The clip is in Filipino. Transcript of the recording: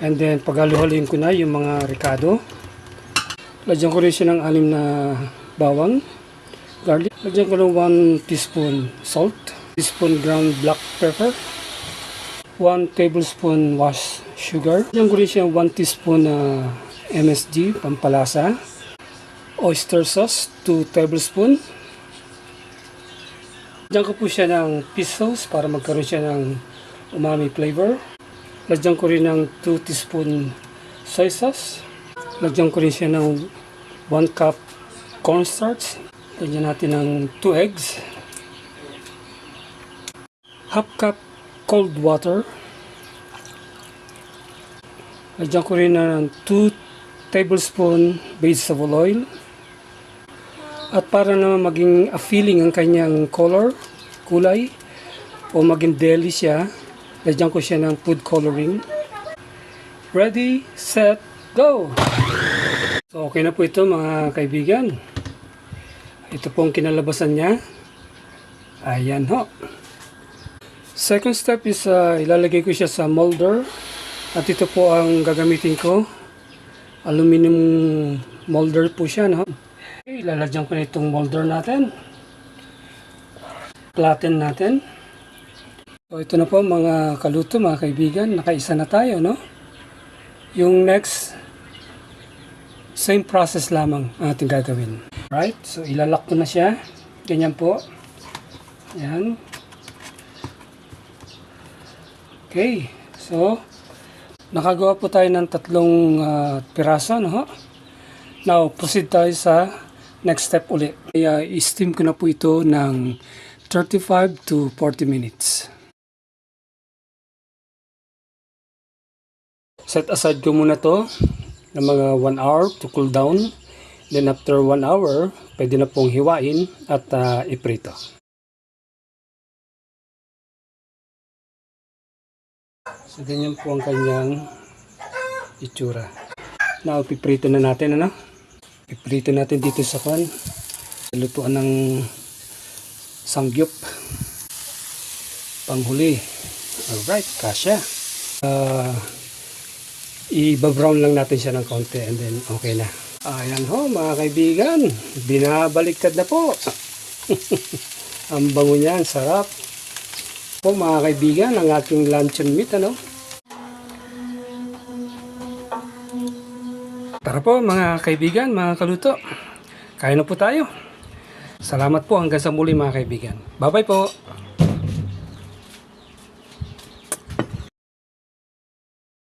And then paghaluhalin ko na yung mga ricado. Lagyan ko rin siya ng 6 na bawang, garlic. Lagyan ko ng 1 teaspoon salt, teaspoon ground black pepper, 1 tablespoon washed sugar. Lagyan ko rin siya 1 teaspoon MSG, pampalasa. Oyster sauce, 2 tablespoon. Lagyan ko po siya ng fish sauce para magkaroon siya ng umami flavor. Lagyan ko rin ng 2 teaspoon soy sauce. Lagyan ko rin siya ng 1 cup cornstarch. Lagyan natin ng 2 eggs. Half cup cold water. Lagyan ko rin ng 2 tablespoon vegetable oil. At para naman maging appealing ang kanyang kulay, o maging deli siya, lagyan ko siya ng food coloring. Ready, set, go! So okay na po ito mga kaibigan. Ito po ang kinalabasan niya. Ayan ho. Second step is ilalagay ko siya sa molder. At ito po ang gagamitin ko. Aluminum molder po siya, no? Okay, ilalagyan ko na itong molder natin. Flatten natin. So ito na po mga kaluto, mga kaibigan. Nakaisa na tayo, no? Yung next, same process lamang ang ating gagawin. Right? So ilalak ko na siya. Ganyan po. Ayan. Okay. So, nakagawa po tayo ng 3 piraso, no? Now, proceed tayo sa next step ulit. I-steam ko na po ito ng 35 to 40 minutes. Set aside ko muna to ng mga 1 hour to cool down. Then after 1 hour, pwede na pong hiwain at iprito. So ganyan po ang kanyang itsura. Now, piprito na natin, ano? Piprito natin dito sa pan. Lutuan ng sangyup. Panghuli. Alright, kasya. I-brown lang natin siya ng konti and then okay na. Ayan ho, mga kaibigan. Binabaliktad na po. Ang bango niyan, sarap. Po mga kaibigan, ang ating luncheon meat, ano? Tara po mga kaibigan, mga kaluto. Kain na po tayo. Salamat po hanggang sa muli mga kaibigan. Bye bye po.